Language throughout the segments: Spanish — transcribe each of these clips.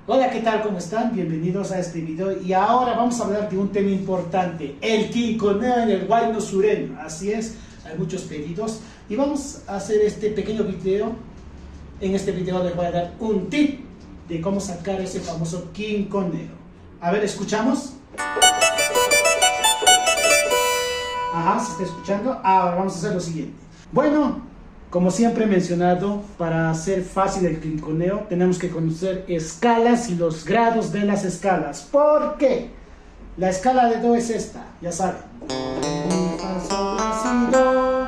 Hola, ¿qué tal? ¿Cómo están? Bienvenidos a este video y ahora vamos a hablar de un tema importante, el quinconeo en el Huayno sureño. Así es, hay muchos pedidos y vamos a hacer este pequeño video. En este video les voy a dar un tip de cómo sacar ese famoso quinconeo. A ver, ¿escuchamos? Ajá, ¿se está escuchando? Ahora vamos a hacer lo siguiente. Bueno, como siempre he mencionado, para hacer fácil el quinconeo tenemos que conocer escalas y los grados de las escalas. ¿Por qué? La escala de Do es esta, ya saben. Mi, fa, sol, la, si, do.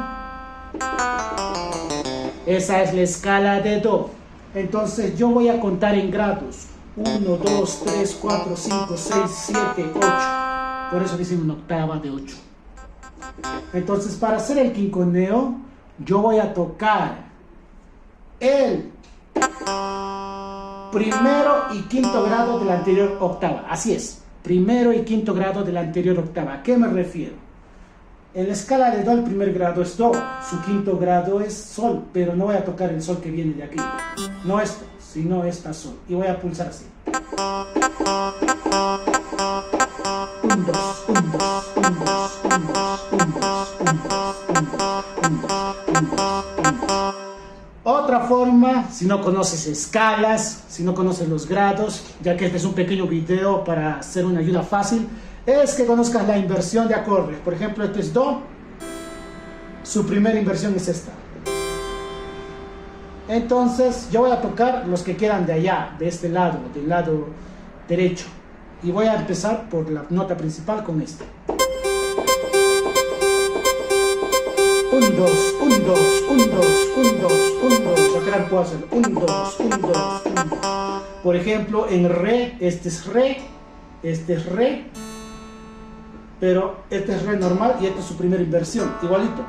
Esa es la escala de Do. Entonces yo voy a contar en grados. 1, 2, 3, 4, 5, 6, 7, 8. Por eso dicen una octava de 8. Entonces para hacer el quinconeo, yo voy a tocar el primero y quinto grado de la anterior octava. Así es, primero y quinto grado de la anterior octava. ¿A qué me refiero? En la escala de Do el primer grado es Do, su quinto grado es Sol, pero no voy a tocar el Sol que viene de aquí. No esto, sino esta Sol. Y voy a pulsar así. 1, 2, 1, 2, 1, 2, 1, 2, 1, 2, 1, 2, 1, 2, 1, 2. Otra forma, si no conoces escalas, si no conoces los grados, ya que este es un pequeño video para hacer una ayuda fácil, es que conozcas la inversión de acordes. Por ejemplo, este es Do, su primera inversión es esta. Entonces yo voy a tocar los que quedan de allá, de este lado, del lado derecho, y voy a empezar por la nota principal con esta. 1, 2, 1, 2, 1, 2, 1, 2, 1, 2. Acá puedo hacer 1, 2, 1, 2, 1, 2. Por ejemplo, en Re, este es Re, pero este es Re normal y esta es su primera inversión, igualito.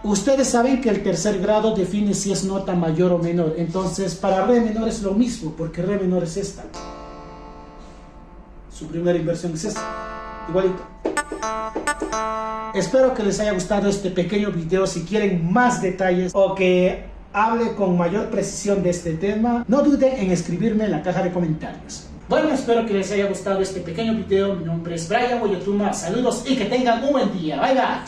Ustedes saben que el tercer grado define si es nota mayor o menor, entonces para Re menor es lo mismo, porque Re menor es esta. Su primera inversión es esta, igualito. Espero que les haya gustado este pequeño video. Si quieren más detalles o que hable con mayor precisión de este tema, no duden en escribirme en la caja de comentarios. Bueno, espero que les haya gustado este pequeño video. Mi nombre es Brian Woyotuma. Saludos y que tengan un buen día. Bye bye.